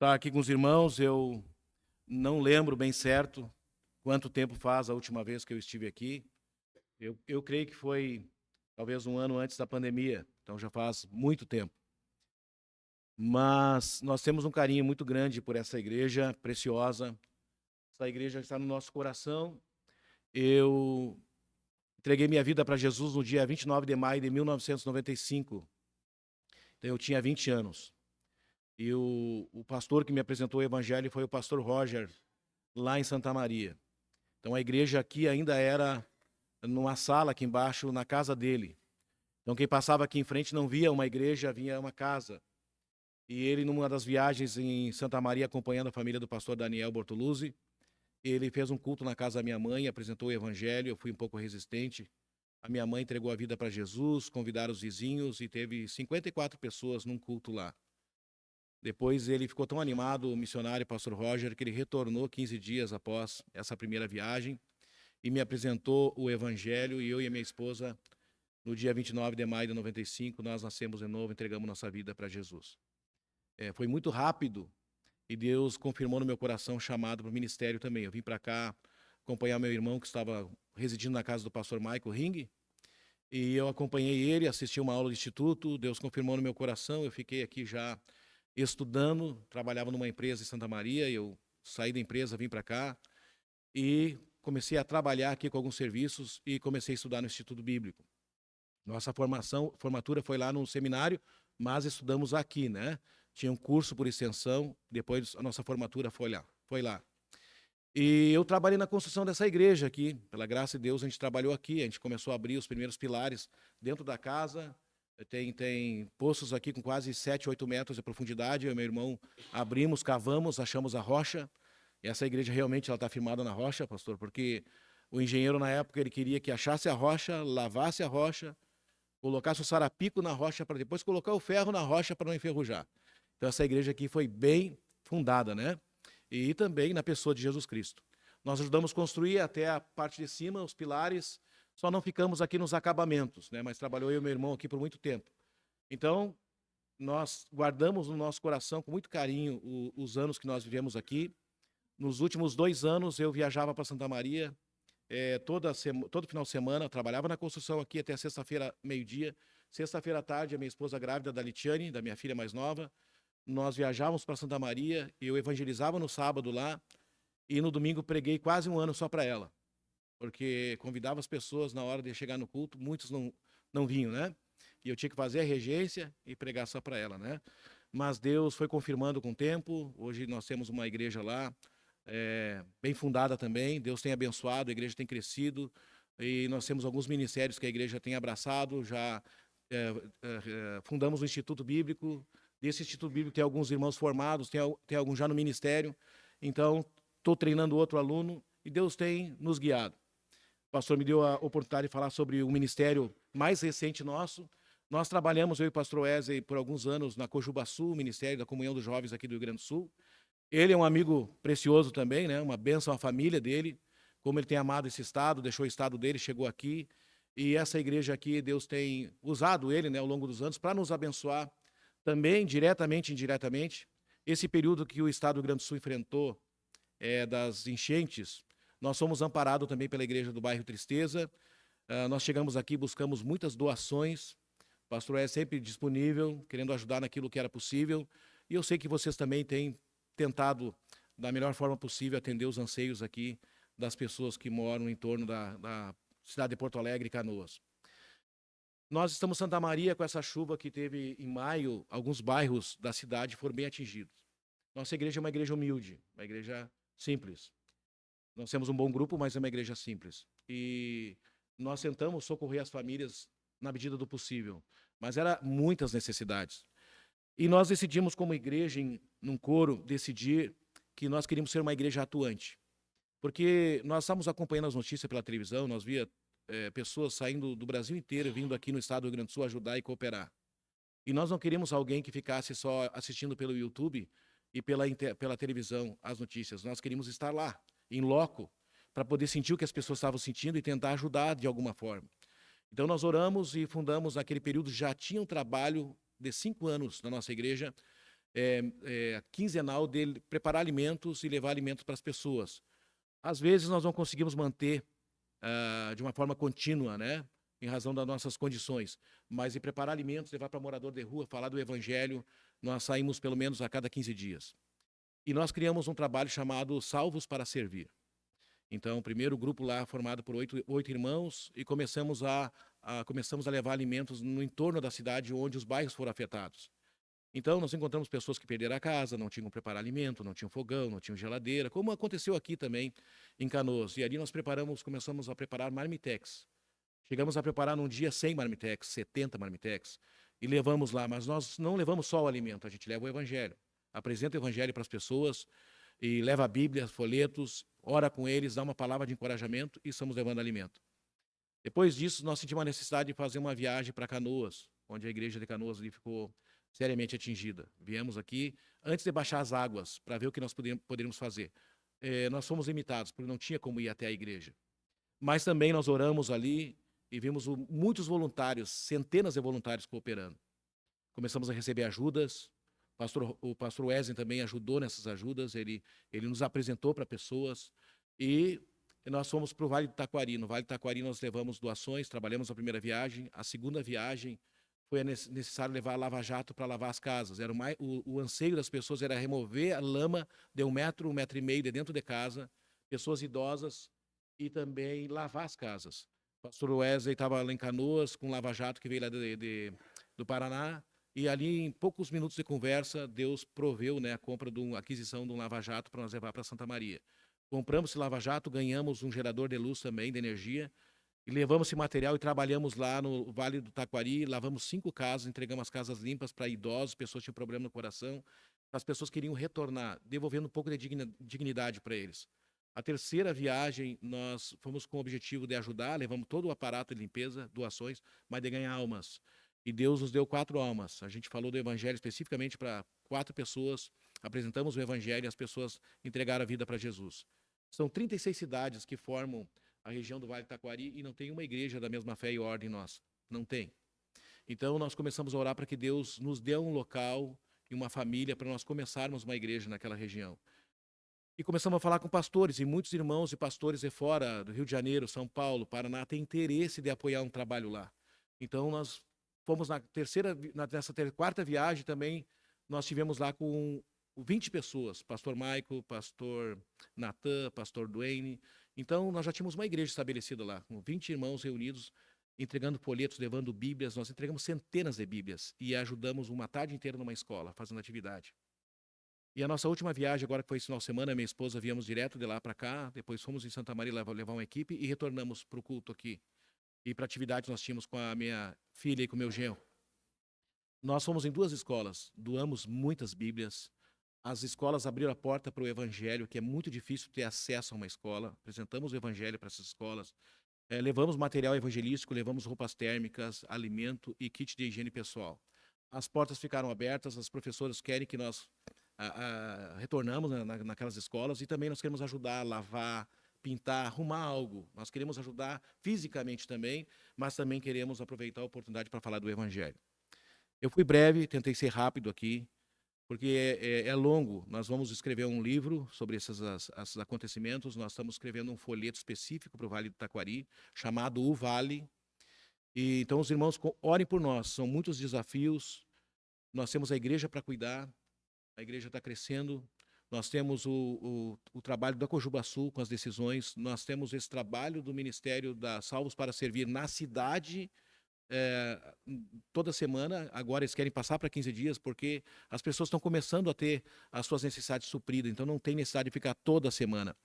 Estar aqui com os irmãos. Eu não lembro bem certo quanto tempo faz a última vez que eu estive aqui. Eu creio que foi talvez um ano antes da pandemia, então já faz muito tempo. Mas nós temos um carinho muito grande por essa igreja preciosa. Essa igreja está no nosso coração. Eu entreguei minha vida para Jesus no dia 29 de maio de 1995. Então eu tinha 20 anos. E o pastor que me apresentou o evangelho foi o pastor Roger, lá em Santa Maria. Então a igreja aqui ainda era numa sala aqui embaixo, na casa dele. Então quem passava aqui em frente não via uma igreja, vinha uma casa. E ele, numa das viagens em Santa Maria, acompanhando a família do pastor Daniel Bortoluzzi, ele fez um culto na casa da minha mãe, apresentou o evangelho. Eu fui um pouco resistente. A minha mãe entregou a vida para Jesus, convidaram os vizinhos e teve 54 pessoas num culto lá. Depois ele ficou tão animado, o missionário, pastor Roger, que ele retornou 15 dias após essa primeira viagem e me apresentou o evangelho, e eu e a minha esposa, no dia 29 de maio de 95, nós nascemos de novo, entregamos nossa vida para Jesus. Foi muito rápido e Deus confirmou no meu coração o chamado para o ministério também. Eu vim para cá acompanhar meu irmão que estava residindo na casa do pastor Michael Ring, e eu acompanhei ele, assisti uma aula de instituto. Deus confirmou no meu coração. Eu fiquei aqui já estudando, trabalhava numa empresa em Santa Maria, eu saí da empresa, vim para cá e comecei a trabalhar aqui com alguns serviços e comecei a estudar no Instituto Bíblico. Nossa formatura foi lá no seminário, mas estudamos aqui, né? Tinha um curso por extensão, depois a nossa formatura foi lá. E eu trabalhei na construção dessa igreja aqui, pela graça de Deus a gente trabalhou aqui, a gente começou a abrir os primeiros pilares dentro da casa. Tem poços aqui com quase 7, 8 metros de profundidade. Eu e meu irmão abrimos, cavamos, achamos a rocha. E essa igreja realmente está firmada na rocha, pastor, porque o engenheiro na época ele queria que achasse a rocha, lavasse a rocha, colocasse o sarapico na rocha para depois colocar o ferro na rocha para não enferrujar. Então essa igreja aqui foi bem fundada, né? E também na pessoa de Jesus Cristo. Nós ajudamos a construir até a parte de cima, os pilares. Só não ficamos aqui nos acabamentos, né? Mas trabalhou eu e meu irmão aqui por muito tempo. Então, nós guardamos no nosso coração com muito carinho os anos que nós vivemos aqui. Nos últimos 2 anos, eu viajava para Santa Maria, todo final de semana. Eu trabalhava na construção aqui até sexta-feira, meio-dia. Sexta-feira à tarde, a minha esposa grávida da Litiane, da minha filha mais nova, nós viajávamos para Santa Maria, eu evangelizava no sábado lá, e no domingo preguei quase um ano só para ela, porque convidava as pessoas na hora de chegar no culto, muitos não vinham, né? E eu tinha que fazer a regência e pregar só para ela, né? Mas Deus foi confirmando com o tempo. Hoje nós temos uma igreja lá, bem fundada também. Deus tem abençoado, a igreja tem crescido, e nós temos alguns ministérios que a igreja tem abraçado. Já fundamos o Instituto Bíblico. Desse Instituto Bíblico tem alguns irmãos formados, tem alguns já no ministério. Então, estou treinando outro aluno e Deus tem nos guiado. O pastor me deu a oportunidade de falar sobre o ministério mais recente nosso. Nós trabalhamos, eu e o pastor Wesley, por alguns anos na Cojubaçu, o Ministério da Comunhão dos Jovens aqui do Rio Grande do Sul. Ele é um amigo precioso também, né? Uma bênção à família dele, como ele tem amado esse estado, deixou o estado dele, chegou aqui. E essa igreja aqui, Deus tem usado ele, né, ao longo dos anos para nos abençoar também, diretamente e indiretamente. Esse período que o estado do Rio Grande do Sul enfrentou, das enchentes, nós somos amparados também pela igreja do bairro Tristeza. Nós chegamos aqui, buscamos muitas doações. O pastor é sempre disponível, querendo ajudar naquilo que era possível. E eu sei que vocês também têm tentado, da melhor forma possível, atender os anseios aqui das pessoas que moram em torno da cidade de Porto Alegre e Canoas. Nós estamos em Santa Maria com essa chuva que teve em maio. Alguns bairros da cidade foram bem atingidos. Nossa igreja é uma igreja humilde, uma igreja simples. Nós temos um bom grupo, mas é uma igreja simples. E nós tentamos socorrer as famílias na medida do possível, mas eram muitas necessidades. E nós decidimos, como igreja, num coro, decidir que nós queríamos ser uma igreja atuante. Porque nós estávamos acompanhando as notícias pela televisão, nós via pessoas saindo do Brasil inteiro, vindo aqui no estado do Rio Grande do Sul ajudar e cooperar. E nós não queríamos alguém que ficasse só assistindo pelo YouTube e pela televisão as notícias. Nós queríamos estar lá, em loco, para poder sentir o que as pessoas estavam sentindo e tentar ajudar de alguma forma. Então nós oramos e fundamos, naquele período, já tinha um trabalho de 5 anos na nossa igreja, quinzenal de preparar alimentos e levar alimentos para as pessoas. Às vezes nós não conseguimos manter de uma forma contínua, né? Em razão das nossas condições. Mas em preparar alimentos, levar para morador de rua, falar do evangelho, nós saímos pelo menos a cada 15 dias. E nós criamos um trabalho chamado Salvos para Servir. Então, o primeiro grupo lá, formado por oito irmãos, e começamos a levar alimentos no entorno da cidade onde os bairros foram afetados. Então, nós encontramos pessoas que perderam a casa, não tinham como preparar alimento, não tinham fogão, não tinham geladeira, como aconteceu aqui também em Canoas. E ali nós começamos a preparar marmitex. Chegamos a preparar num dia 100 marmitex, 70 marmitex, e levamos lá. Mas nós não levamos só o alimento, a gente leva o evangelho. Apresenta o evangelho para as pessoas e leva a Bíblia, folhetos, ora com eles, dá uma palavra de encorajamento e estamos levando alimento. Depois disso, nós sentimos a necessidade de fazer uma viagem para Canoas, onde a igreja de Canoas ali ficou seriamente atingida. Viemos aqui antes de baixar as águas para ver o que nós poderíamos fazer. Nós fomos limitados, porque não tinha como ir até a igreja. Mas também nós oramos ali e vimos muitos voluntários, centenas de voluntários cooperando. Começamos a receber ajudas. O pastor Wesley também ajudou nessas ajudas. Ele nos apresentou para pessoas. E nós fomos para o Vale do Taquari. No Vale do Taquari nós levamos doações, trabalhamos a primeira viagem. A segunda viagem foi necessário levar a lava-jato para lavar as casas. O anseio das pessoas era remover a lama de 1 metro, 1,5 metro de dentro de casa, pessoas idosas, e também lavar as casas. O pastor Wesley estava lá em Canoas com um lava-jato que veio lá do Paraná, e ali em poucos minutos de conversa, Deus proveu, né, a aquisição de um lava-jato para nós levar para Santa Maria. Compramos esse lava-jato, ganhamos um gerador de luz também, de energia, e levamos esse material e trabalhamos lá no Vale do Taquari, lavamos 5 casas, entregamos as casas limpas para idosos, pessoas que tinham problema no coração, as pessoas queriam retornar, devolvendo um pouco de dignidade para eles. A terceira viagem, nós fomos com o objetivo de ajudar, levamos todo o aparato de limpeza, doações, mas de ganhar almas. E Deus nos deu 4 almas. A gente falou do evangelho especificamente para 4 pessoas, apresentamos o evangelho e as pessoas entregaram a vida para Jesus. São 36 cidades que formam a região do Vale do Taquari e não tem uma igreja da mesma fé e ordem nossa. Não tem. Então nós começamos a orar para que Deus nos dê um local e uma família para nós começarmos uma igreja naquela região. E começamos a falar com pastores, e muitos irmãos e pastores de fora, do Rio de Janeiro, São Paulo, Paraná, têm interesse de apoiar um trabalho lá. Então nós fomos nessa quarta viagem também, nós tivemos lá com 20 pessoas, pastor Maico, pastor Natan, pastor Duane. Então nós já tínhamos uma igreja estabelecida lá, com 20 irmãos reunidos, entregando folhetos, levando bíblias. Nós entregamos centenas de bíblias e ajudamos uma tarde inteira numa escola, fazendo atividade. E a nossa última viagem, agora que foi esse final de semana, minha esposa, viemos direto de lá para cá, depois fomos em Santa Maria levar uma equipe e retornamos para o culto aqui. E para atividade nós tínhamos com a minha filha e com o meu genro. Nós fomos em 2 escolas, doamos muitas bíblias. As escolas abriram a porta para o evangelho, que é muito difícil ter acesso a uma escola. Apresentamos o evangelho para essas escolas. Levamos material evangelístico, levamos roupas térmicas, alimento e kit de higiene pessoal. As portas ficaram abertas, as professoras querem que nós retornamos naquelas escolas, e também nós queremos ajudar a lavar, pintar, arrumar algo. Nós queremos ajudar fisicamente também, mas também queremos aproveitar a oportunidade para falar do evangelho. Eu fui breve, tentei ser rápido aqui, porque é longo. Nós vamos escrever um livro sobre esses acontecimentos. Nós estamos escrevendo um folheto específico para o Vale do Taquari, chamado O Vale. E então os irmãos orem por nós. São muitos desafios. Nós temos a igreja para cuidar. A igreja está crescendo. Nós temos o trabalho da Cojubaçu com as decisões. Nós temos esse trabalho do Ministério da Salvos para Servir na cidade, toda semana. Agora eles querem passar para 15 dias, porque as pessoas estão começando a ter as suas necessidades supridas, então não tem necessidade de ficar toda semana.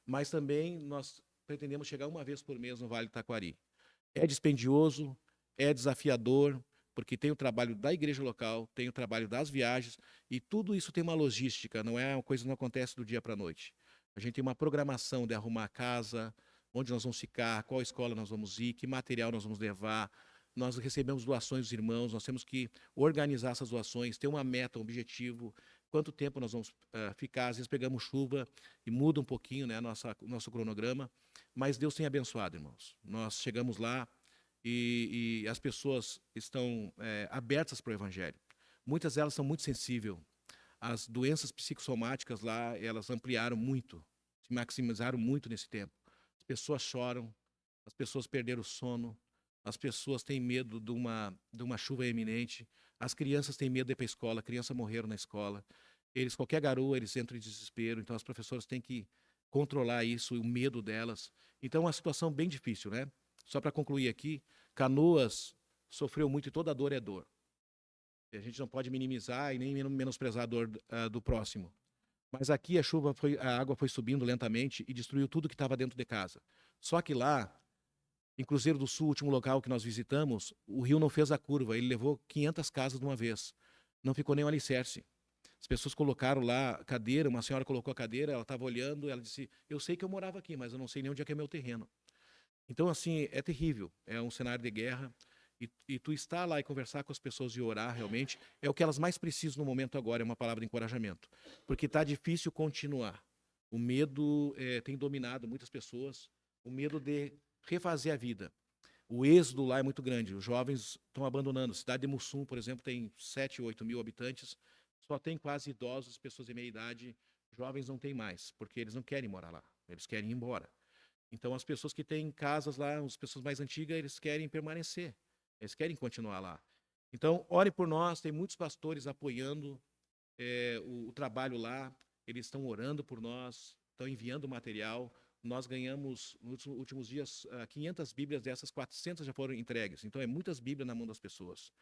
Mas também nós pretendemos chegar uma vez por mês no Vale do Taquari. É dispendioso, é desafiador, porque tem o trabalho da igreja local, tem o trabalho das viagens, e tudo isso tem uma logística, não é uma coisa que não acontece do dia para a noite. A gente tem uma programação de arrumar a casa, onde nós vamos ficar, qual escola nós vamos ir, que material nós vamos levar. Nós recebemos doações dos irmãos, nós temos que organizar essas doações, ter uma meta, um objetivo, quanto tempo nós vamos ficar. Às vezes pegamos chuva e muda um pouquinho, né, o nosso cronograma, mas Deus tem abençoado, irmãos. Nós chegamos lá e as pessoas estão abertas para o evangelho. Muitas delas são muito sensíveis. as doenças psicossomáticas lá, elas ampliaram muito, se maximizaram muito nesse tempo. As pessoas choram, as pessoas perderam o sono, as pessoas têm medo de uma chuva iminente, as crianças têm medo de ir para a escola, crianças morreram na escola. Eles, qualquer garoa, eles entram em desespero, então as professoras têm que controlar isso, o medo delas. Então é uma situação bem difícil, né? Só para concluir aqui, Canoas sofreu muito e toda dor é dor. E a gente não pode minimizar e nem menosprezar a dor do próximo. Mas aqui a água foi subindo lentamente e destruiu tudo que estava dentro de casa. Só que lá, em Cruzeiro do Sul, o último local que nós visitamos, o rio não fez a curva, ele levou 500 casas de uma vez. Não ficou nem um alicerce. As pessoas colocaram lá cadeira, uma senhora colocou a cadeira, ela estava olhando, ela disse: eu sei que eu morava aqui, mas eu não sei nem onde é que é meu terreno. Então, assim, é terrível, é um cenário de guerra, e tu estar lá e conversar com as pessoas e orar realmente é o que elas mais precisam no momento agora, é uma palavra de encorajamento, porque está difícil continuar. O medo tem dominado muitas pessoas, o medo de refazer a vida. O êxodo lá é muito grande, os jovens estão abandonando. A cidade de Mussum, por exemplo, tem 7, 8 mil habitantes, só tem quase idosos, pessoas de meia idade, jovens não tem mais, porque eles não querem morar lá, eles querem ir embora. Então, as pessoas que têm casas lá, as pessoas mais antigas, eles querem permanecer, eles querem continuar lá. Então, ore por nós, tem muitos pastores apoiando o trabalho lá, eles estão orando por nós, estão enviando material. Nós ganhamos, nos últimos dias, 500 Bíblias, dessas 400 já foram entregues. Então, é muitas Bíblias na mão das pessoas.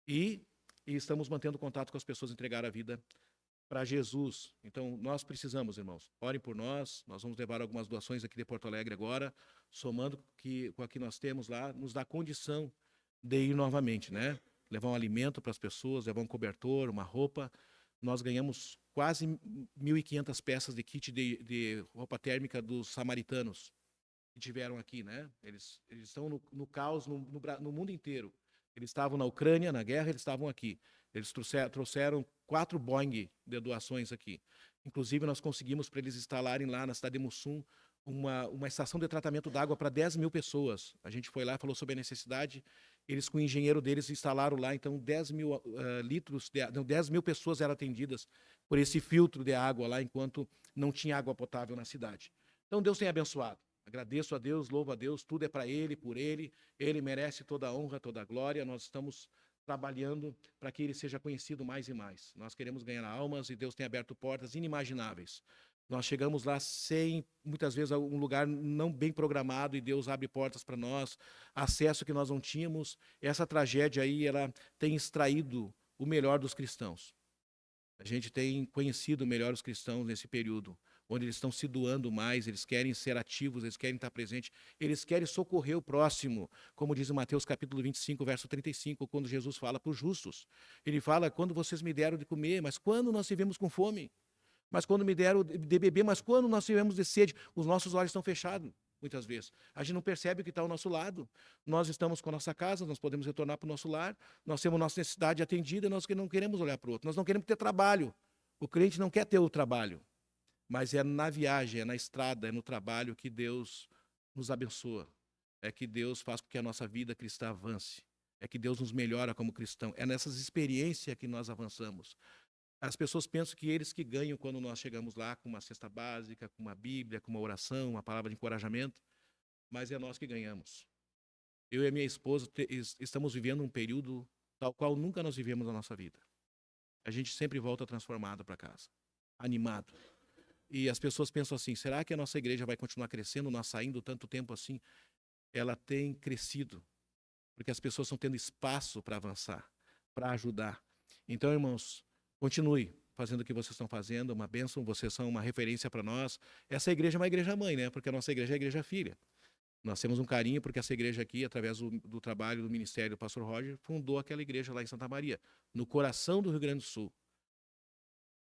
E estamos mantendo contato com as pessoas, entregar a vida para Jesus. Então, nós precisamos, irmãos, orem por nós. Nós vamos levar algumas doações aqui de Porto Alegre agora, somando com a que nós temos lá, nos dá condição de ir novamente, né? Levar um alimento para as pessoas, levar um cobertor, uma roupa. Nós ganhamos quase 1.500 peças de kit de roupa térmica dos samaritanos que tiveram aqui, né? Eles estão no caos no mundo inteiro. Eles estavam na Ucrânia, na guerra, eles estavam aqui. Eles trouxeram 4 Boeing de doações aqui. Inclusive, nós conseguimos para eles instalarem lá na cidade de Mussum uma estação de tratamento d'água para 10 mil pessoas. A gente foi lá, falou sobre a necessidade. Eles, com o engenheiro deles, instalaram lá. Então, 10 mil litros, 10 mil pessoas eram atendidas por esse filtro de água lá, enquanto não tinha água potável na cidade. Então, Deus tem abençoado. Agradeço a Deus, louvo a Deus, tudo é para Ele, por Ele. Ele merece toda a honra, toda a glória. Nós estamos trabalhando para que Ele seja conhecido mais e mais. Nós queremos ganhar almas e Deus tem aberto portas inimagináveis. Nós chegamos lá sem, muitas vezes, um lugar não bem programado e Deus abre portas para nós, acesso que nós não tínhamos. Essa tragédia aí, ela tem extraído o melhor dos cristãos. A gente tem conhecido melhor os cristãos nesse período, onde eles estão se doando mais, eles querem ser ativos, eles querem estar presentes, eles querem socorrer o próximo, como diz em Mateus capítulo 25, verso 35, quando Jesus fala para os justos. Ele fala: quando vocês me deram de comer, mas quando nós estivemos com fome? Mas quando me deram de beber, mas quando nós tivemos de sede? Os nossos olhos estão fechados, muitas vezes. A gente não percebe o que está ao nosso lado. Nós estamos com a nossa casa, nós podemos retornar para o nosso lar, nós temos nossa necessidade atendida, nós não queremos olhar para o outro, nós não queremos ter trabalho. O crente não quer ter o trabalho, mas é na viagem, é na estrada, é no trabalho que Deus nos abençoa. É que Deus faz com que a nossa vida cristã avance. É que Deus nos melhora como cristão. É nessas experiências que nós avançamos. As pessoas pensam que eles que ganham quando nós chegamos lá com uma cesta básica, com uma Bíblia, com uma oração, uma palavra de encorajamento, mas é nós que ganhamos. Eu e a minha esposa estamos vivendo um período tal qual nunca nós vivemos na nossa vida. A gente sempre volta transformado para casa, animado. E as pessoas pensam assim: será que a nossa igreja vai continuar crescendo, nós saindo tanto tempo assim? Ela tem crescido, porque as pessoas estão tendo espaço para avançar, para ajudar. Então, irmãos, continue fazendo o que vocês estão fazendo, uma bênção, vocês são uma referência para nós. Essa igreja é uma igreja mãe, né? Porque a nossa igreja é a igreja filha. Nós temos um carinho porque essa igreja aqui, através do trabalho do ministério do pastor Roger, fundou aquela igreja lá em Santa Maria, no coração do Rio Grande do Sul.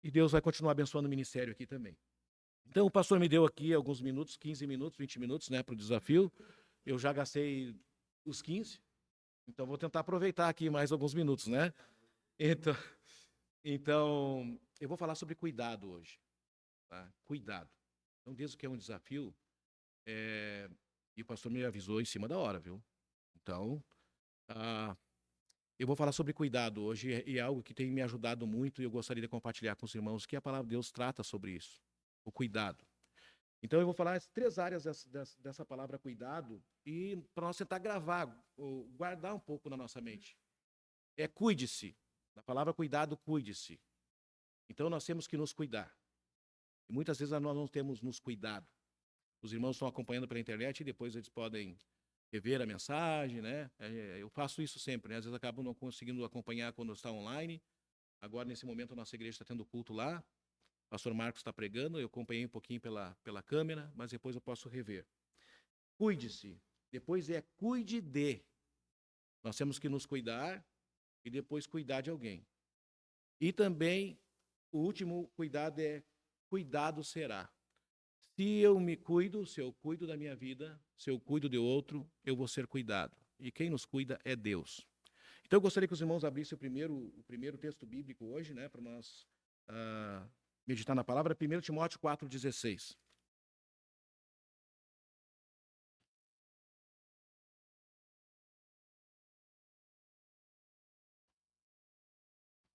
E Deus vai continuar abençoando o ministério aqui também. Então, o pastor me deu aqui alguns minutos, 15 minutos, 20 minutos, né, para o desafio. Eu já gastei os 15, então vou tentar aproveitar aqui mais alguns minutos, né? Então eu vou falar sobre cuidado hoje, tá? Cuidado. Então, desde que é um desafio, e o pastor me avisou em cima da hora, viu? Então, Eu vou falar sobre cuidado hoje, e é algo que tem me ajudado muito, e eu gostaria de compartilhar com os irmãos, que a palavra de Deus trata sobre isso, o cuidado. Então, eu vou falar as 3 áreas dessa palavra cuidado, e para nós tentar gravar, ou guardar um pouco na nossa mente. É cuide-se. Na palavra cuidado, cuide-se. Então, nós temos que nos cuidar. E muitas vezes nós não temos nos cuidado. Os irmãos estão acompanhando pela internet e depois eles podem rever a mensagem, né? Eu faço isso sempre, né? Às vezes acabo não conseguindo acompanhar quando está online. Agora, nesse momento, a nossa igreja está tendo culto lá. O pastor Marcos está pregando, eu acompanhei um pouquinho pela câmera, mas depois eu posso rever. Cuide-se. Depois é cuide de. Nós temos que nos cuidar e depois cuidar de alguém. E também, o último cuidado é cuidado será. Se eu me cuido, se eu cuido da minha vida, se eu cuido de outro, eu vou ser cuidado. E quem nos cuida é Deus. Então, eu gostaria que os irmãos abrissem o primeiro texto bíblico hoje, né, para nós meditar na palavra, 1 Timóteo 4,16.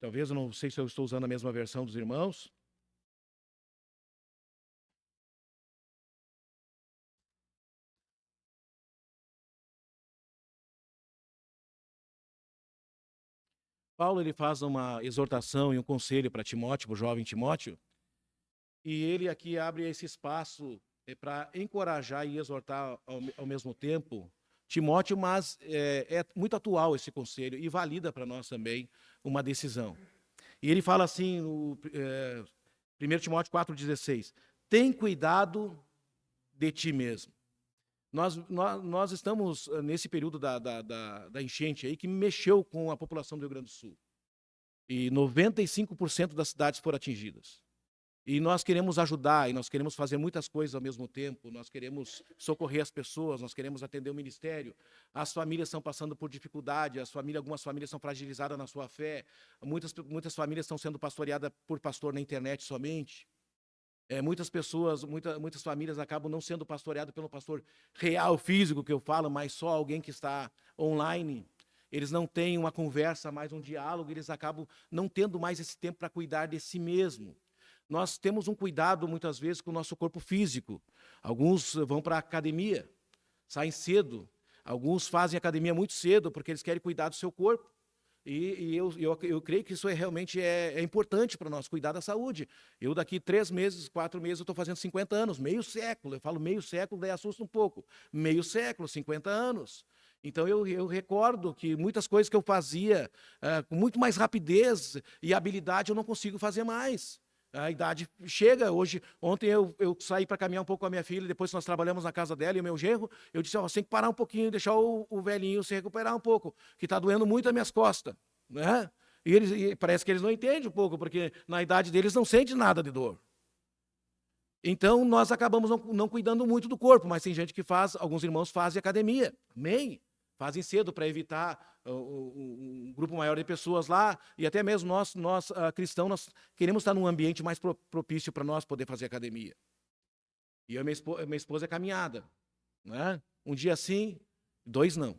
Talvez, eu não sei se eu estou usando a mesma versão dos irmãos. Paulo, ele faz uma exortação e um conselho para Timóteo, para o jovem Timóteo, e ele aqui abre esse espaço para encorajar e exortar ao mesmo tempo Timóteo, mas é muito atual esse conselho e valida para nós também uma decisão. E ele fala assim, no 1 Timóteo 4,16, tem cuidado de ti mesmo. Nós estamos nesse período da enchente aí que mexeu com a população do Rio Grande do Sul. E 95% das cidades foram atingidas. E nós queremos ajudar, e nós queremos fazer muitas coisas ao mesmo tempo, nós queremos socorrer as pessoas, nós queremos atender o ministério. As famílias estão passando por dificuldade, algumas famílias são fragilizadas na sua fé, muitas famílias estão sendo pastoreadas por pastor na internet somente. Muitas famílias acabam não sendo pastoreadas pelo pastor real, físico, que eu falo, mas só alguém que está online. Eles não têm uma conversa, mais um diálogo, eles acabam não tendo mais esse tempo para cuidar de si mesmo. Nós temos um cuidado, muitas vezes, com o nosso corpo físico. Alguns vão para a academia, saem cedo. Alguns fazem academia muito cedo, porque eles querem cuidar do seu corpo. E eu creio que isso realmente é importante para nós, cuidar da saúde. Eu daqui 3 meses, 4 meses, eu estou fazendo 50 anos, meio século. Eu falo meio século, daí assusta um pouco. Meio século, 50 anos. Então, eu recordo que muitas coisas que eu fazia com muito mais rapidez e habilidade, eu não consigo fazer mais. A idade chega. Ontem eu saí para caminhar um pouco com a minha filha, depois nós trabalhamos na casa dela e o meu genro, eu disse, você tem que parar um pouquinho, deixar o velhinho se recuperar um pouco, que está doendo muito as minhas costas, né? E parece que eles não entendem um pouco, porque na idade deles não sente nada de dor. Então, nós acabamos não cuidando muito do corpo, mas tem gente que faz, alguns irmãos fazem academia, amém? Fazem cedo para evitar um grupo maior de pessoas lá, e até mesmo nós cristãos, nós queremos estar num ambiente mais propício para nós poder fazer academia. E eu e minha esposa é caminhada, né? Um dia sim, 2 não.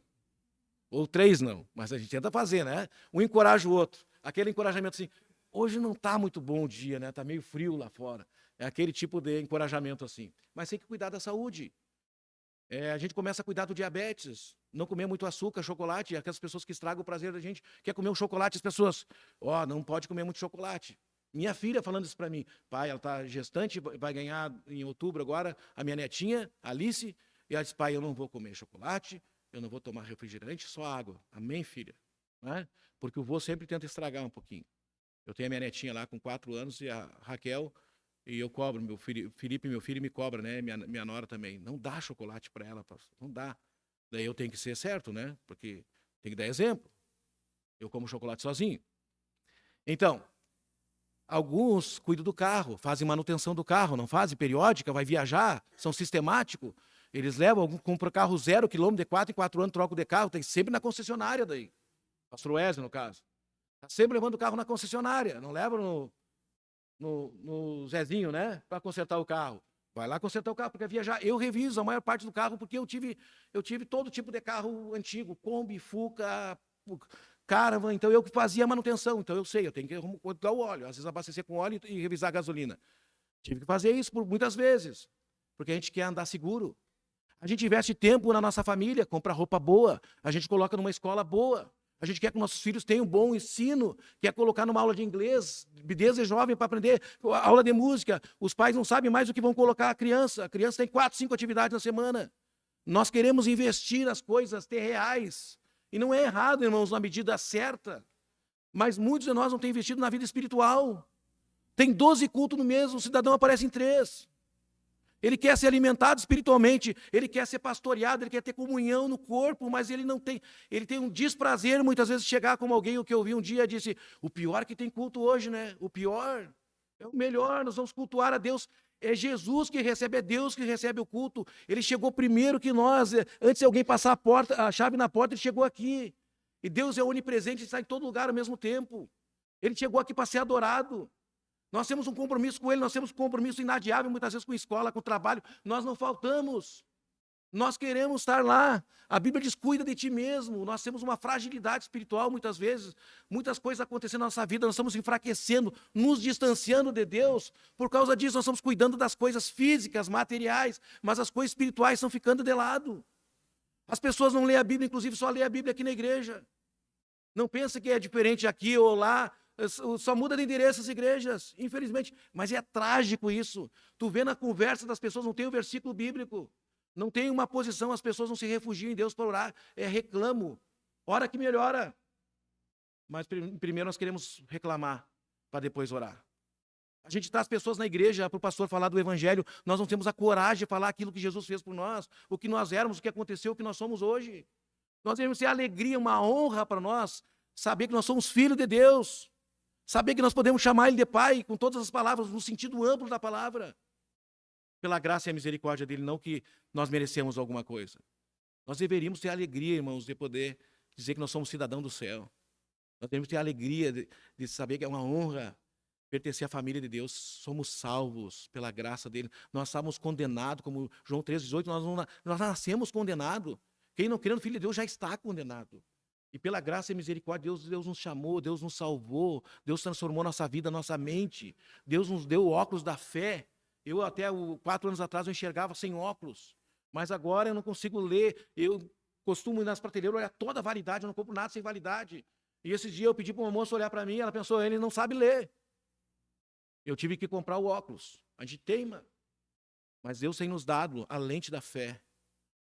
Ou 3 não, mas a gente tenta fazer, né? Um encoraja o outro. Aquele encorajamento assim, hoje não está muito bom o dia, né? Está meio frio lá fora. É aquele tipo de encorajamento assim. Mas tem que cuidar da saúde. A gente começa a cuidar do diabetes, não comer muito açúcar, chocolate, aquelas pessoas que estragam o prazer da gente, quer comer um chocolate, as pessoas, não pode comer muito chocolate. Minha filha falando isso para mim, pai, ela está gestante, vai ganhar em outubro agora, a minha netinha, Alice, e ela disse, pai, eu não vou comer chocolate, eu não vou tomar refrigerante, só água. Amém, filha? Né? Porque o vô sempre tenta estragar um pouquinho. Eu tenho a minha netinha lá com 4 anos e a Raquel, e eu cobro, meu filho, Felipe, meu filho, me cobra, né? Minha nora também. Não dá chocolate para ela, pastor. Não dá. Daí eu tenho que ser certo, né? Porque tem que dar exemplo. Eu como chocolate sozinho. Então, alguns cuidam do carro, fazem manutenção do carro, não fazem periódica, vai viajar, são sistemáticos. Eles levam, compram carro 0 quilômetro, de 4 em 4 anos, trocam de carro, tem sempre na concessionária daí. Pastor Wesley, no caso. Está sempre levando o carro na concessionária, não leva no Zezinho, né? Para consertar o carro. Vai lá consertar o carro, porque viajar. Eu reviso a maior parte do carro, porque eu tive todo tipo de carro antigo, Kombi, Fuca, caravan, então eu que fazia a manutenção, então eu sei, eu tenho que dar o óleo, às vezes abastecer com óleo e revisar a gasolina. Tive que fazer isso por muitas vezes, porque a gente quer andar seguro. A gente investe tempo na nossa família, compra roupa boa, a gente coloca numa escola boa, a gente quer que nossos filhos tenham um bom ensino, quer colocar numa aula de inglês, desde jovem para aprender, aula de música. Os pais não sabem mais o que vão colocar a criança tem 4, 5 atividades na semana. Nós queremos investir nas coisas, ter reais. E não é errado, irmãos, na medida certa. Mas muitos de nós não têm investido na vida espiritual. Tem 12 cultos no mês, um cidadão aparece em 3. Ele quer ser alimentado espiritualmente, ele quer ser pastoreado, ele quer ter comunhão no corpo, mas ele não tem. Ele tem um desprazer, muitas vezes, de chegar como alguém, o que eu vi um dia, disse, o pior que tem culto hoje, né? O pior é o melhor, nós vamos cultuar a Deus. É Jesus que recebe, é Deus que recebe o culto. Ele chegou primeiro que nós. Antes de alguém passar a chave na porta, ele chegou aqui. E Deus é onipresente, ele está em todo lugar ao mesmo tempo. Ele chegou aqui para ser adorado. Nós temos um compromisso com Ele, nós temos um compromisso inadiável, muitas vezes com a escola, com o trabalho. Nós não faltamos. Nós queremos estar lá. A Bíblia diz, cuida de ti mesmo. Nós temos uma fragilidade espiritual muitas vezes. Muitas coisas acontecendo na nossa vida, nós estamos enfraquecendo, nos distanciando de Deus. Por causa disso, nós estamos cuidando das coisas físicas, materiais, mas as coisas espirituais estão ficando de lado. As pessoas não leem a Bíblia, inclusive só leem a Bíblia aqui na igreja. Não pensa que é diferente aqui ou lá. Só muda de endereço as igrejas, infelizmente. Mas é trágico isso. Tu vê na conversa das pessoas, não tem um versículo bíblico. Não tem uma posição, as pessoas não se refugiam em Deus para orar. É reclamo. Ora que melhora. Mas primeiro nós queremos reclamar, para depois orar. A gente traz pessoas na igreja para o pastor falar do evangelho. Nós não temos a coragem de falar aquilo que Jesus fez por nós. O que nós éramos, o que aconteceu, o que nós somos hoje. Nós devemos ter alegria, uma honra para nós. Saber que nós somos filhos de Deus. Saber que nós podemos chamar Ele de Pai, com todas as palavras, no sentido amplo da palavra. Pela graça e a misericórdia dEle, não que nós merecemos alguma coisa. Nós deveríamos ter alegria, irmãos, de poder dizer que nós somos cidadãos do céu. Nós devemos ter alegria de saber que é uma honra pertencer à família de Deus. Somos salvos pela graça dEle. Nós estávamos condenados, como João 3,18, nós nascemos condenados. Quem não crê no Filho de Deus já está condenado. E pela graça e misericórdia, Deus nos chamou, Deus nos salvou, Deus transformou nossa vida, nossa mente. Deus nos deu o óculos da fé. Eu até 4 anos atrás eu enxergava sem óculos. Mas agora eu não consigo ler. Eu costumo ir nas prateleiras olhar toda a validade, eu não compro nada sem validade. E esse dia eu pedi para uma moça olhar para mim, ela pensou, ele não sabe ler. Eu tive que comprar o óculos. A gente teima. Mas Deus tem nos dado a lente da fé.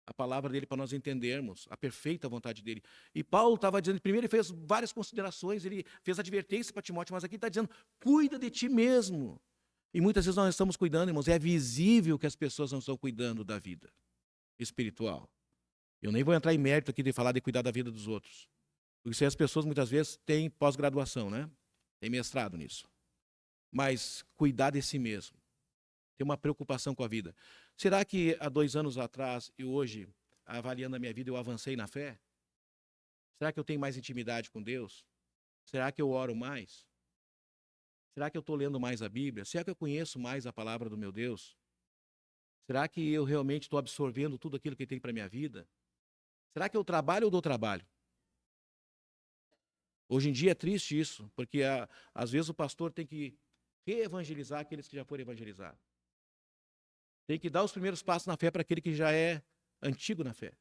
A palavra dele para nós entendermos a perfeita vontade dele. E Paulo estava dizendo, primeiro ele fez várias considerações, ele fez advertência para Timóteo, mas aqui está dizendo, cuida de ti mesmo. E muitas vezes nós estamos cuidando, irmãos, é visível que as pessoas não estão cuidando da vida espiritual. Eu nem vou entrar em mérito aqui de falar de cuidar da vida dos outros. Porque as pessoas muitas vezes têm pós-graduação, né? Tem mestrado nisso. Mas cuidar de si mesmo. Ter uma preocupação com a vida. Será que há 2 anos atrás e hoje, avaliando a minha vida, eu avancei na fé? Será que eu tenho mais intimidade com Deus? Será que eu oro mais? Será que eu estou lendo mais a Bíblia? Será que eu conheço mais a palavra do meu Deus? Será que eu realmente estou absorvendo tudo aquilo que tem para a minha vida? Será que eu trabalho ou dou trabalho? Hoje em dia é triste isso, porque às vezes o pastor tem que reevangelizar aqueles que já foram evangelizados. Tem que dar os primeiros passos na fé para aquele que já é antigo na fé.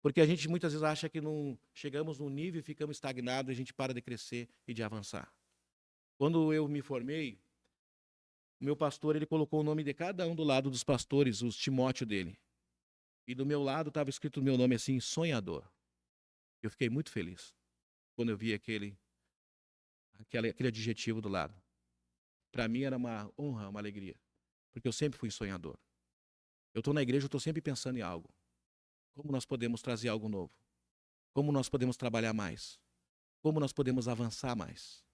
Porque a gente muitas vezes acha que não chegamos num nível e ficamos estagnados, e a gente para de crescer e de avançar. Quando eu me formei, o meu pastor ele colocou o nome de cada um do lado dos pastores, os Timóteo dele. E do meu lado estava escrito o meu nome assim, sonhador. Eu fiquei muito feliz quando eu vi aquele adjetivo do lado. Para mim era uma honra, uma alegria. Porque eu sempre fui sonhador. Eu estou na igreja, eu estou sempre pensando em algo. Como nós podemos trazer algo novo? Como nós podemos trabalhar mais? Como nós podemos avançar mais?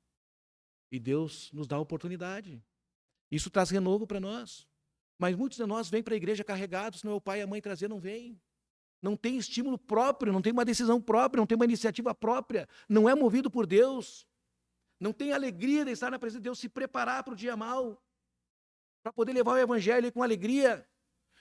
E Deus nos dá a oportunidade. Isso traz renovo para nós. Mas muitos de nós vêm para a igreja carregados, não é o pai e a mãe trazer, não vem. Não tem estímulo próprio, não tem uma decisão própria, não tem uma iniciativa própria. Não é movido por Deus. Não tem alegria de estar na presença de Deus, se preparar para o dia mau. Para poder levar o evangelho com alegria.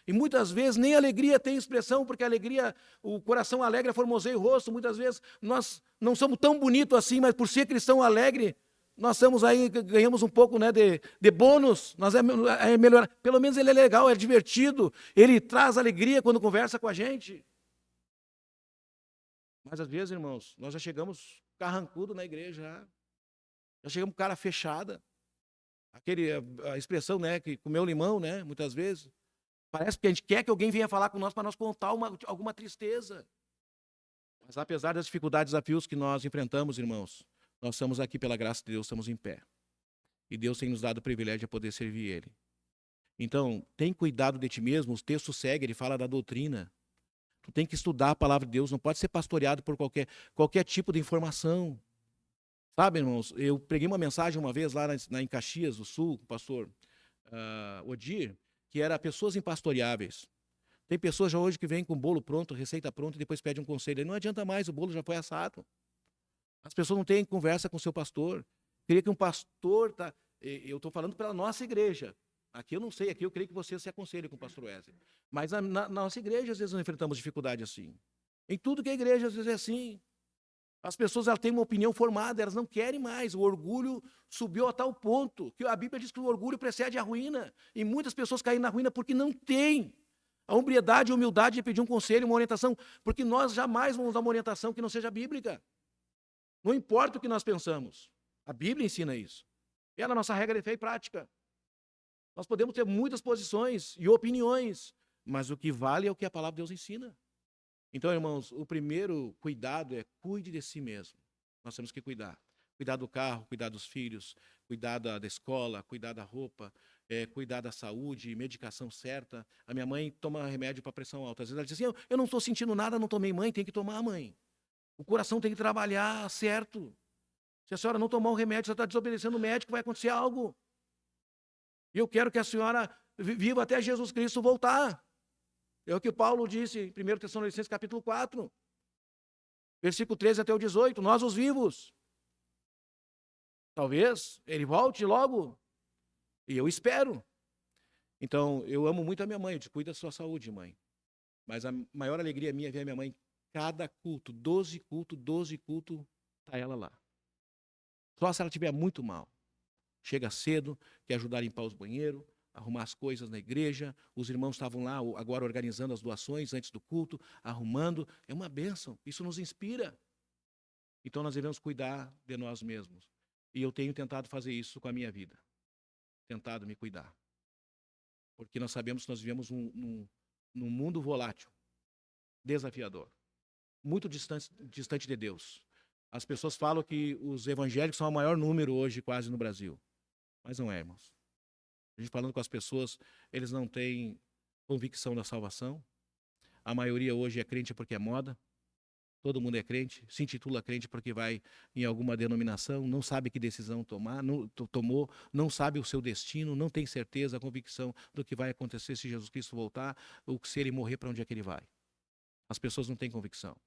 E muitas vezes nem alegria tem expressão, porque a alegria, o coração alegre formoseia o rosto. Muitas vezes nós não somos tão bonitos assim, mas por ser cristão alegre, nós estamos aí, ganhamos um pouco, né, de bônus. Nós é melhor. Pelo menos ele é legal, é divertido, ele traz alegria quando conversa com a gente. Mas às vezes, irmãos, nós já chegamos carrancudo na igreja, já chegamos cara fechada. A expressão, né, que comeu limão, né, muitas vezes. Parece que a gente quer que alguém venha falar com nós para nós contar alguma tristeza. Mas apesar das dificuldades e desafios que nós enfrentamos, irmãos, nós estamos aqui pela graça de Deus, estamos em pé. E Deus tem nos dado o privilégio de poder servir Ele. Então, tem cuidado de ti mesmo, o texto segue, ele fala da doutrina. Tu tem que estudar a palavra de Deus, não pode ser pastoreado por qualquer tipo de informação. Sabe, irmãos, eu preguei uma mensagem uma vez lá em Caxias do Sul, com o pastor Odir, que era pessoas impastoreáveis. Tem pessoas já hoje que vêm com bolo pronto, receita pronta, e depois pedem um conselho. Aí não adianta mais, o bolo já foi assado. As pessoas não têm conversa com o seu pastor. Queria que um pastor, eu estou falando pela nossa igreja. Aqui eu não sei, aqui eu creio que você se aconselhe com o pastor Wesley. Mas na nossa igreja, às vezes, nós enfrentamos dificuldade assim. Em tudo que a igreja, às vezes, é assim. As pessoas elas têm uma opinião formada, elas não querem mais. O orgulho subiu a tal ponto que a Bíblia diz que o orgulho precede a ruína. E muitas pessoas caem na ruína porque não têm a hombridade e a humildade de pedir um conselho, uma orientação, porque nós jamais vamos dar uma orientação que não seja bíblica. Não importa o que nós pensamos. A Bíblia ensina isso. Ela é a nossa regra de fé e prática. Nós podemos ter muitas posições e opiniões, mas o que vale é o que a palavra de Deus ensina. Então, irmãos, o primeiro cuidado é cuide de si mesmo. Nós temos que cuidar. Cuidar do carro, cuidar dos filhos, cuidar da escola, cuidar da roupa, cuidar da saúde, medicação certa. A minha mãe toma remédio para pressão alta. Às vezes ela diz assim, eu não estou sentindo nada, não tomei, mãe, tem que tomar, mãe. O coração tem que trabalhar certo. Se a senhora não tomar um remédio, você está desobedecendo o médico, vai acontecer algo. E eu quero que a senhora viva até Jesus Cristo voltar. É o que Paulo disse em 1 Tessalonicenses capítulo 4, versículo 13 até o 18, nós os vivos. Talvez ele volte logo, e eu espero. Então, eu amo muito a minha mãe, eu te cuido da sua saúde, mãe. Mas a maior alegria minha é ver a minha mãe, cada culto, 12 cultos, está ela lá. Só se ela estiver muito mal. Chega cedo, quer ajudar a limpar os banheiros, arrumar as coisas na igreja. Os irmãos estavam lá agora organizando as doações antes do culto, arrumando. É uma bênção, isso nos inspira. Então nós devemos cuidar de nós mesmos. E eu tenho tentado fazer isso com a minha vida. Tentado me cuidar. Porque nós sabemos que nós vivemos num mundo volátil, desafiador, muito distante de Deus. As pessoas falam que os evangélicos são o maior número hoje quase no Brasil. Mas não é, irmãos. A gente falando com as pessoas, eles não têm convicção da salvação. A maioria hoje é crente porque é moda. Todo mundo é crente, se intitula crente porque vai em alguma denominação, não sabe que decisão tomou, não sabe o seu destino, não tem certeza, a convicção do que vai acontecer se Jesus Cristo voltar, ou se ele morrer, para onde é que ele vai. As pessoas não têm convicção.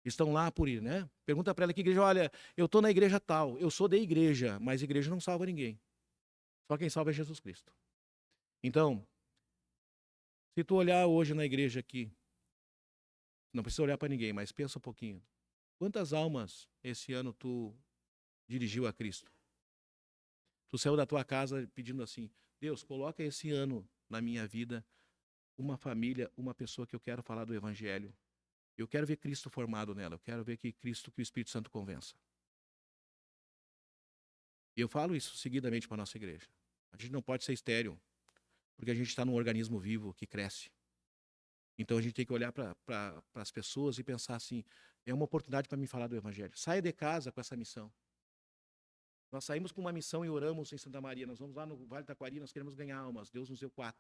Estão lá por ir, né? Pergunta para ela que igreja, olha, eu estou na igreja tal, eu sou da igreja, mas a igreja não salva ninguém. Só quem salva é Jesus Cristo. Então, se tu olhar hoje na igreja aqui, não precisa olhar para ninguém, mas pensa um pouquinho. Quantas almas esse ano tu dirigiu a Cristo? Tu saiu da tua casa pedindo assim, Deus, coloca esse ano na minha vida uma família, uma pessoa que eu quero falar do Evangelho. Eu quero ver Cristo formado nela, eu quero ver que o Espírito Santo convença. E eu falo isso seguidamente para a nossa igreja. A gente não pode ser estéril, porque a gente está num organismo vivo que cresce. Então a gente tem que olhar para as pessoas e pensar assim, é uma oportunidade para mim falar do Evangelho. Saia de casa com essa missão. Nós saímos com uma missão e oramos em Santa Maria. Nós vamos lá no Vale do Taquari, nós queremos ganhar almas. Deus nos deu 4.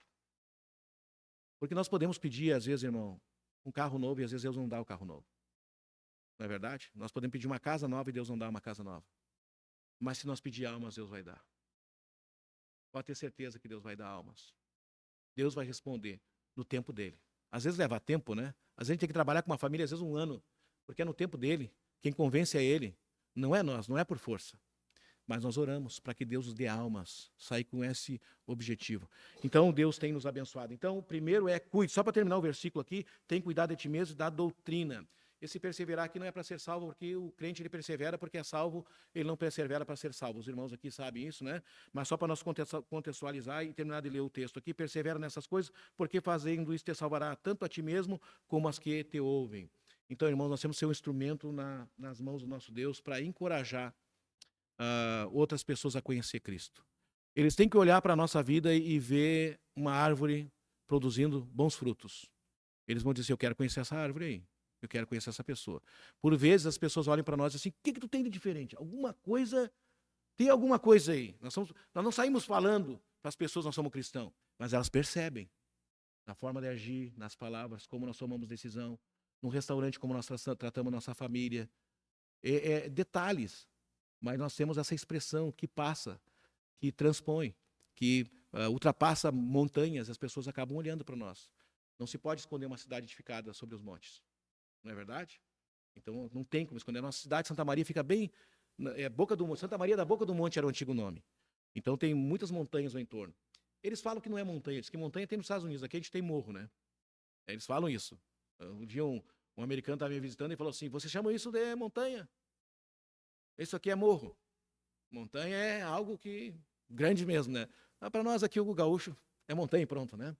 Porque nós podemos pedir, às vezes, irmão, um carro novo e às vezes Deus não dá o carro novo. Não é verdade? Nós podemos pedir uma casa nova e Deus não dá uma casa nova. Mas se nós pedir almas, Deus vai dar. Pode ter certeza que Deus vai dar almas. Deus vai responder no tempo dele. Às vezes leva tempo, né? Às vezes a gente tem que trabalhar com uma família, às vezes 1 ano, porque é no tempo dele. Quem convence é ele. Não é nós, não é por força. Mas nós oramos para que Deus nos dê almas, sair com esse objetivo. Então, Deus tem nos abençoado. Então, o primeiro é cuide. Só para terminar o versículo aqui, tem cuidado de ti mesmo e da doutrina. Esse perseverar aqui não é para ser salvo, porque o crente ele persevera porque é salvo, ele não persevera para ser salvo. Os irmãos aqui sabem isso, né? Mas só para nós contextualizar e terminar de ler o texto aqui, persevera nessas coisas, porque fazendo isso te salvará tanto a ti mesmo como as que te ouvem. Então, irmãos, nós temos que ser um instrumento nas mãos do nosso Deus para encorajar outras pessoas a conhecer Cristo. Eles têm que olhar para a nossa vida e ver uma árvore produzindo bons frutos. Eles vão dizer, eu quero conhecer essa árvore aí. Eu quero conhecer essa pessoa. Por vezes as pessoas olham para nós assim, o que tu tem de diferente? Tem alguma coisa aí. Nós não saímos falando para as pessoas que nós somos cristãos, mas elas percebem na forma de agir, nas palavras, como nós tomamos decisão, no restaurante, como nós tratamos nossa família. Detalhes, mas nós temos essa expressão que passa, que transpõe, que ultrapassa montanhas, as pessoas acabam olhando para nós. Não se pode esconder uma cidade edificada sobre os montes. Não é verdade? Então, não tem como esconder. Nossa cidade, Santa Maria, fica bem... Boca do Monte. Santa Maria da Boca do Monte era o antigo nome. Então, tem muitas montanhas no entorno. Eles falam que não é montanha. Diz que montanha tem nos Estados Unidos. Aqui a gente tem morro, né? Eles falam isso. Um dia, um americano estava me visitando e falou assim, você chama isso de montanha? Isso aqui é morro. Montanha é algo que... grande mesmo, né? Para nós aqui, o gaúcho, é montanha e pronto, né?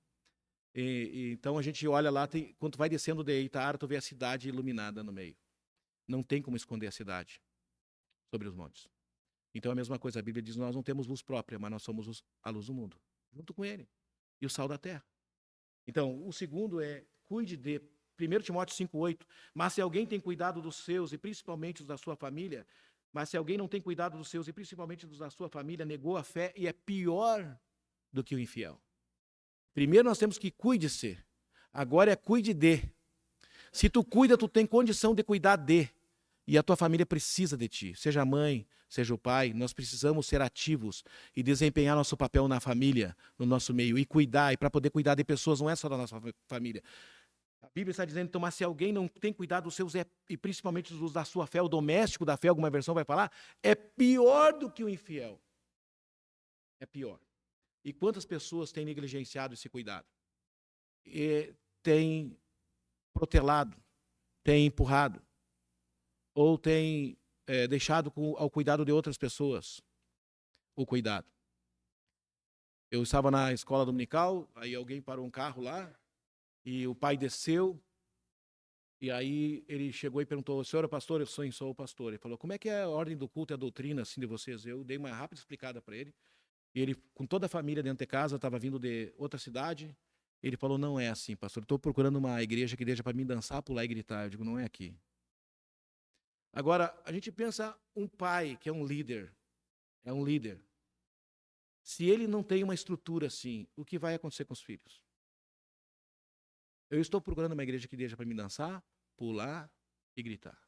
Então a gente olha lá, quando vai descendo de Itara, tu vê a cidade iluminada no meio. Não tem como esconder a cidade sobre os montes. Então a mesma coisa, a Bíblia diz, nós não temos luz própria, mas nós somos a luz do mundo, junto com ele, e o sal da terra. Então, o segundo é, cuide de, 1 Timóteo 5,8, mas se alguém tem cuidado dos seus, e principalmente os da sua família, mas se alguém não tem cuidado dos seus, e principalmente dos da sua família, negou a fé, e é pior do que o infiel. Primeiro nós temos que cuide-se. Agora é cuide de. Se tu cuida, tu tem condição de cuidar de. E a tua família precisa de ti. Seja a mãe, seja o pai. Nós precisamos ser ativos e desempenhar nosso papel na família, no nosso meio. E cuidar. E para poder cuidar de pessoas, não é só da nossa família. A Bíblia está dizendo, então, mas se alguém não tem cuidado dos seus, e principalmente dos da sua fé, o doméstico da fé, alguma versão vai falar, é pior do que o infiel. É pior. E quantas pessoas têm negligenciado esse cuidado? Têm protelado, têm empurrado, ou têm deixado ao cuidado de outras pessoas o cuidado. Eu estava na escola dominical, aí alguém parou um carro lá, e o pai desceu, e aí ele chegou e perguntou, senhor é pastor? Eu sou o pastor. Ele falou, como é que é a ordem do culto e a doutrina assim, de vocês? Eu dei uma rápida explicada para ele. E ele, com toda a família dentro de casa, estava vindo de outra cidade. Ele falou, não é assim, pastor. Estou procurando uma igreja que deixa para mim dançar, pular e gritar. Eu digo, não é aqui. Agora, a gente pensa um pai que é um líder. Se ele não tem uma estrutura assim, o que vai acontecer com os filhos? Eu estou procurando uma igreja que deixa para mim dançar, pular e gritar.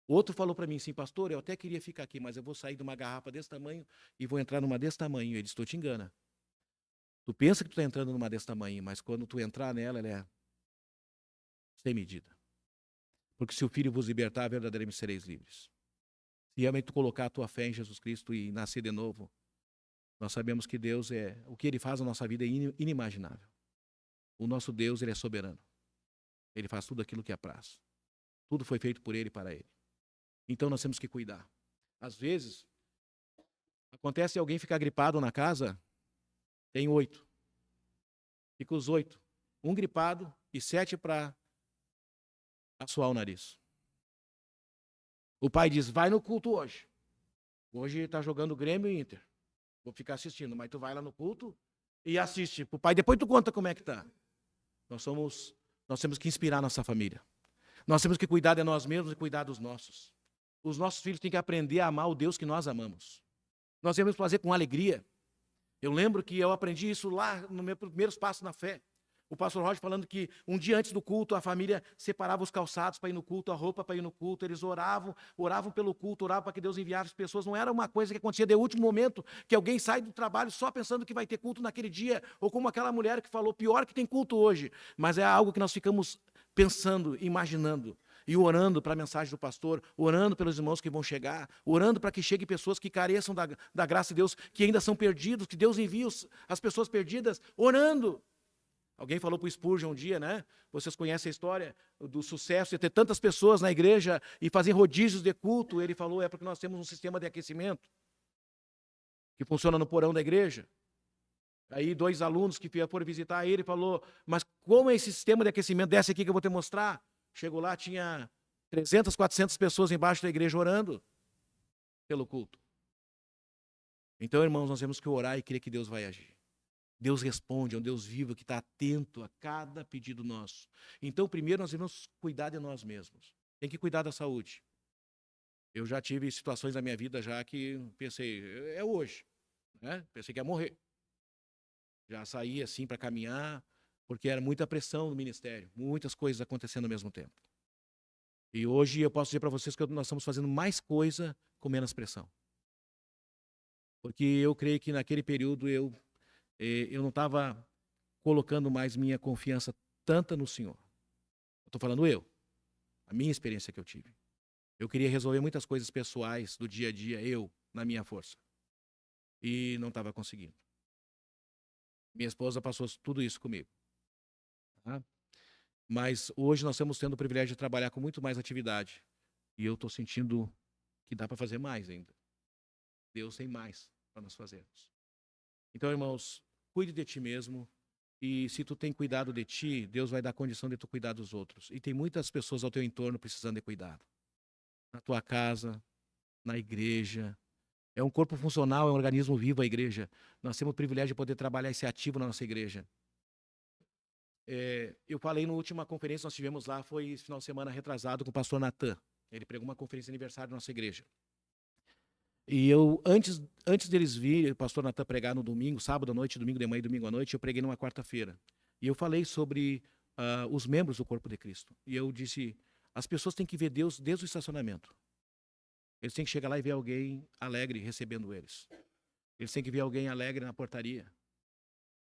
Outro falou para mim assim, pastor, eu até queria ficar aqui, mas eu vou sair de uma garrafa desse tamanho e vou entrar numa desse tamanho. Ele disse, tu te engana. Tu pensa que tu está entrando numa desse tamanho, mas quando tu entrar nela, ela é sem medida. Porque se o Filho vos libertar, verdadeiramente sereis livres. Se realmente tu colocar a tua fé em Jesus Cristo e nascer de novo, nós sabemos que Deus o que Ele faz na nossa vida é inimaginável. O nosso Deus, Ele é soberano. Ele faz tudo aquilo que apraz. Tudo foi feito por Ele e para Ele. Então nós temos que cuidar. Às vezes, acontece alguém ficar gripado na casa, tem 8. Fica os 8. Um gripado e 7 para assoar o nariz. O pai diz, vai no culto hoje. Hoje está jogando Grêmio e Inter. Vou ficar assistindo, mas tu vai lá no culto e assiste pro pai. Depois tu conta como é que tá. Nós temos que inspirar nossa família. Nós temos que cuidar de nós mesmos e cuidar dos nossos. Os nossos filhos têm que aprender a amar o Deus que nós amamos. Nós temos que fazer com alegria. Eu lembro que eu aprendi isso lá no meu primeiros passos na fé. O pastor Roger falando que um dia antes do culto, a família separava os calçados para ir no culto, a roupa para ir no culto, eles oravam pelo culto, oravam para que Deus enviasse as pessoas. Não era uma coisa que acontecia de último momento, que alguém sai do trabalho só pensando que vai ter culto naquele dia, ou como aquela mulher que falou, pior que tem culto hoje. Mas é algo que nós ficamos pensando, imaginando. e orando para a mensagem do pastor, orando pelos irmãos que vão chegar, orando para que cheguem pessoas que careçam da graça de Deus, que ainda são perdidos, que Deus envia as pessoas perdidas, orando. Alguém falou para o Spurgeon um dia, né? Vocês conhecem a história do sucesso de ter tantas pessoas na igreja e fazer rodízios de culto. Ele falou, é porque nós temos um sistema de aquecimento que funciona no porão da igreja. Aí 2 alunos que foram visitar ele falou, mas como é esse sistema de aquecimento? Desce aqui que eu vou te mostrar. Chegou lá, tinha 300, 400 pessoas embaixo da igreja orando pelo culto. Então, irmãos, nós temos que orar e crer que Deus vai agir. Deus responde, é um Deus vivo que está atento a cada pedido nosso. Então, primeiro nós devemos cuidar de nós mesmos. Tem que cuidar da saúde. Eu já tive situações na minha vida já que pensei, é hoje, né? Pensei que ia morrer. Já saí assim para caminhar, porque era muita pressão no ministério, muitas coisas acontecendo ao mesmo tempo. E hoje eu posso dizer para vocês que nós estamos fazendo mais coisa com menos pressão. Porque eu creio que naquele período eu não estava colocando mais minha confiança tanta no Senhor. Estou falando a minha experiência que eu tive. Eu queria resolver muitas coisas pessoais do dia a dia, na minha força. E não estava conseguindo. Minha esposa passou tudo isso comigo. Tá? Mas hoje nós estamos tendo o privilégio de trabalhar com muito mais atividade. E eu estou sentindo que dá para fazer mais ainda. Deus tem mais para nós fazermos. Então, irmãos, cuide de ti mesmo. E se tu tem cuidado de ti, Deus vai dar condição de tu cuidar dos outros. E tem muitas pessoas ao teu entorno precisando de cuidado. Na tua casa, na igreja. É um corpo funcional, é um organismo vivo a igreja. Nós temos o privilégio de poder trabalhar e ser ativo na nossa igreja. Eu falei na última conferência que nós tivemos lá, foi esse final de semana retrasado com o pastor Natan. Ele pregou uma conferência de aniversário da nossa igreja. E eu, antes deles virem, o pastor Natan pregar no domingo, sábado à noite, domingo de manhã e domingo à noite, eu preguei numa quarta-feira. E eu falei sobre os membros do corpo de Cristo. E eu disse, as pessoas têm que ver Deus desde o estacionamento. Eles têm que chegar lá e ver alguém alegre recebendo eles. Eles têm que ver alguém alegre na portaria.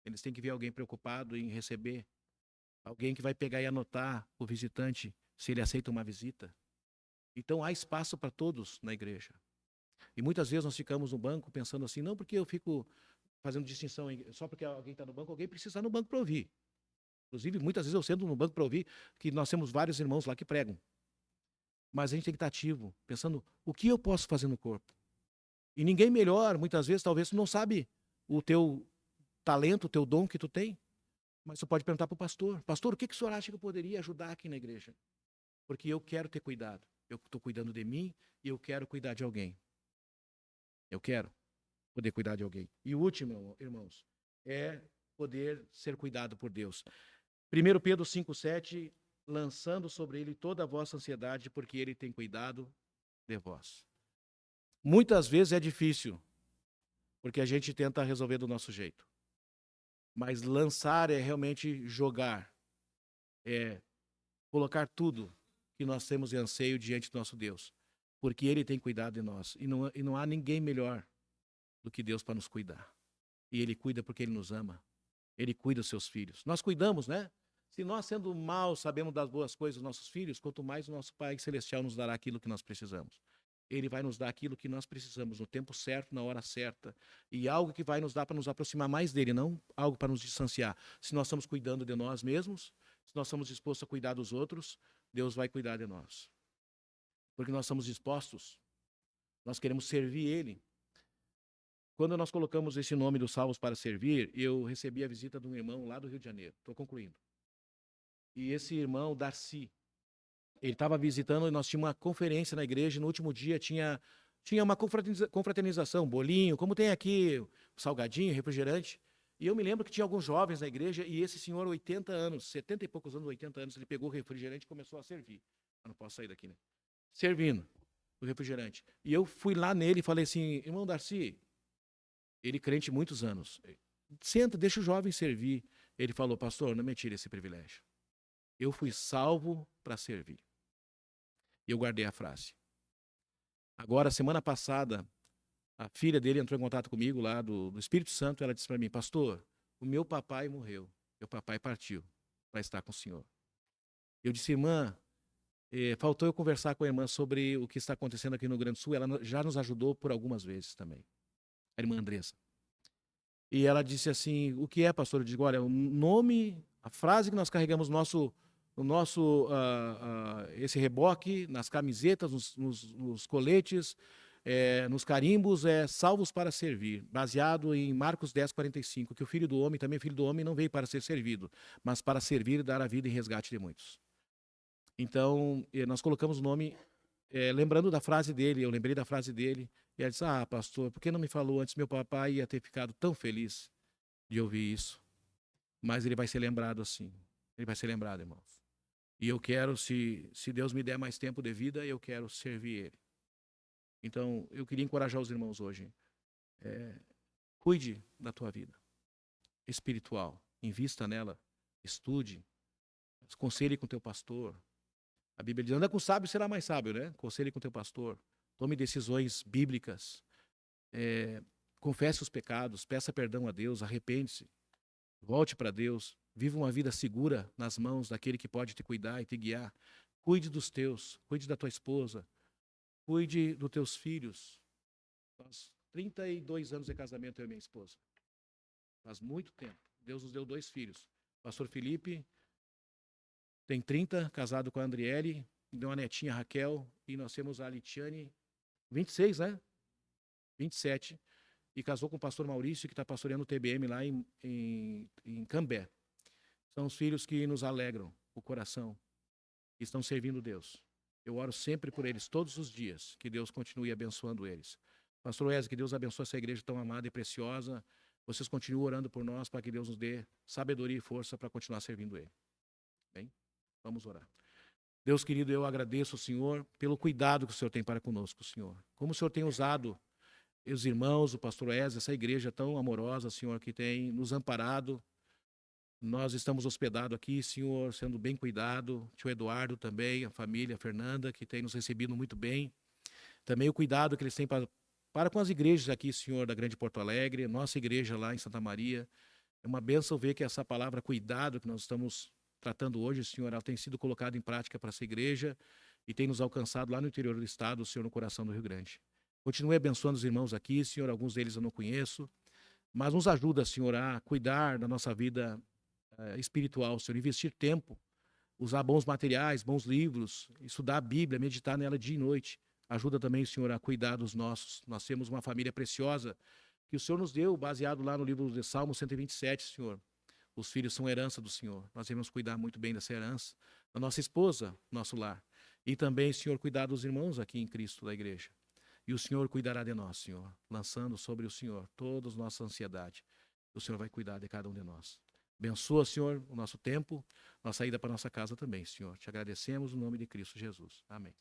Eles têm que ver alguém preocupado em receber. Alguém que vai pegar e anotar o visitante se ele aceita uma visita. Então há espaço para todos na igreja. E muitas vezes nós ficamos no banco pensando assim, não porque eu fico fazendo distinção, só porque alguém está no banco, alguém precisa estar no banco para ouvir. Inclusive, muitas vezes eu sento no banco para ouvir, que nós temos vários irmãos lá que pregam. Mas a gente tem que estar ativo, pensando, o que eu posso fazer no corpo? E ninguém melhor, muitas vezes, talvez tu não sabe o teu talento, o teu dom que tu tem. Mas você pode perguntar para o pastor, pastor, o que o senhor acha que eu poderia ajudar aqui na igreja? Porque eu quero ter cuidado. Eu estou cuidando de mim e eu quero cuidar de alguém. Eu quero poder cuidar de alguém. E o último, irmãos, é poder ser cuidado por Deus. 1 Pedro 5,7, lançando sobre ele toda a vossa ansiedade, porque ele tem cuidado de vós. Muitas vezes é difícil, porque a gente tenta resolver do nosso jeito. Mas lançar é realmente jogar, é colocar tudo que nós temos de anseio diante do nosso Deus, porque Ele tem cuidado de nós. E não há ninguém melhor do que Deus para nos cuidar. E Ele cuida porque Ele nos ama. Ele cuida dos seus filhos. Nós cuidamos, né? Se nós, sendo maus, sabemos das boas coisas dos nossos filhos, quanto mais o nosso Pai Celestial nos dará aquilo que nós precisamos. Ele vai nos dar aquilo que nós precisamos, no tempo certo, na hora certa. E algo que vai nos dar para nos aproximar mais dele, não algo para nos distanciar. Se nós estamos cuidando de nós mesmos, se nós estamos dispostos a cuidar dos outros, Deus vai cuidar de nós. Porque nós estamos dispostos, nós queremos servir Ele. Quando nós colocamos esse nome dos salvos para servir, eu recebi a visita de um irmão lá do Rio de Janeiro. Estou concluindo. E esse irmão, Darcy, ele estava visitando e nós tínhamos uma conferência na igreja. E no último dia tinha uma confraternização, bolinho, como tem aqui, salgadinho, refrigerante. E eu me lembro que tinha alguns jovens na igreja e esse senhor, 80 anos, 70 e poucos anos, 80 anos, ele pegou o refrigerante e começou a servir. Eu não posso sair daqui, né? Servindo o refrigerante. E eu fui lá nele e falei assim, irmão Darcy, ele crente muitos anos, senta, deixa o jovem servir. Ele falou, pastor, não me tire esse privilégio. Eu fui salvo para servir. E eu guardei a frase. Agora, semana passada, a filha dele entrou em contato comigo lá do Espírito Santo. Ela disse para mim, pastor, o meu papai morreu. Meu papai partiu para estar com o senhor. Eu disse, irmã, Faltou eu conversar com a irmã sobre o que está acontecendo aqui no Rio Grande do Sul. Ela já nos ajudou por algumas vezes também, a irmã Andressa. E ela disse assim: o que é, pastor? Eu digo: olha, o nome, a frase que nós carregamos esse reboque, nas camisetas, nos coletes, nos carimbos, é salvos para servir, baseado em Marcos 10:45, que o Filho do Homem, também Filho do Homem, não veio para ser servido, mas para servir e dar a vida em resgate de muitos. Então, nós colocamos o nome, lembrando da frase dele, eu lembrei da frase dele, e ela disse: ah, pastor, por que não me falou antes? Meu papai ia ter ficado tão feliz de ouvir isso. Mas ele vai ser lembrado assim. Ele vai ser lembrado, irmãos. E eu quero, se Deus me der mais tempo de vida, eu quero servir ele. Então, eu queria encorajar os irmãos hoje. Cuide da tua vida espiritual. Invista nela. Estude. Conselhe com teu pastor. A Bíblia diz: anda com o sábio, será mais sábio, né? Conselhe com teu pastor. Tome decisões bíblicas. Confesse os pecados. Peça perdão a Deus. Arrepende-se. Volte para Deus. Viva uma vida segura nas mãos daquele que pode te cuidar e te guiar. Cuide dos teus. Cuide da tua esposa. Cuide dos teus filhos. Faz 32 anos de casamento, eu e minha esposa. Faz muito tempo. Deus nos deu 2 filhos. Pastor Felipe tem 30, casado com a Andriele, deu uma netinha, Raquel, e nós temos a Litiane, 26, né? 27, e casou com o pastor Maurício, que está pastoreando o TBM lá em Cambé. São os filhos que nos alegram o coração, que estão servindo Deus. Eu oro sempre por eles, todos os dias, que Deus continue abençoando eles. Pastor Wesley, que Deus abençoe essa igreja tão amada e preciosa. Vocês continuem orando por nós, para que Deus nos dê sabedoria e força para continuar servindo Ele. Bem? Vamos orar. Deus querido, eu agradeço ao Senhor pelo cuidado que o Senhor tem para conosco, Senhor. Como o Senhor tem usado os irmãos, o pastor Wesley, essa igreja tão amorosa, Senhor, que tem nos amparado. Nós estamos hospedados aqui, Senhor, sendo bem cuidado. Tio Eduardo também, a família, a Fernanda, que tem nos recebido muito bem. Também o cuidado que eles têm para com as igrejas aqui, Senhor, da Grande Porto Alegre, nossa igreja lá em Santa Maria. É uma bênção ver que essa palavra cuidado que nós estamos tratando hoje, Senhor, ela tem sido colocada em prática para essa igreja e tem nos alcançado lá no interior do estado, Senhor, no coração do Rio Grande. Continue abençoando os irmãos aqui, Senhor, alguns deles eu não conheço, mas nos ajuda, Senhor, a cuidar da nossa vida espiritual, Senhor, investir tempo, usar bons materiais, bons livros, estudar a Bíblia, meditar nela dia e noite. Ajuda também, Senhor, a cuidar dos nossos. Nós temos uma família preciosa que o Senhor nos deu, baseado lá no livro de Salmo 127, Senhor. Os filhos são herança do Senhor. Nós devemos cuidar muito bem dessa herança, da nossa esposa, nosso lar. E também, Senhor, cuidar dos irmãos aqui em Cristo da igreja. E o Senhor cuidará de nós, Senhor, lançando sobre o Senhor toda a nossa ansiedade. O Senhor vai cuidar de cada um de nós. Abençoa, Senhor, o nosso tempo, nossa ida para a nossa casa também, Senhor. Te agradecemos no nome de Cristo Jesus. Amém.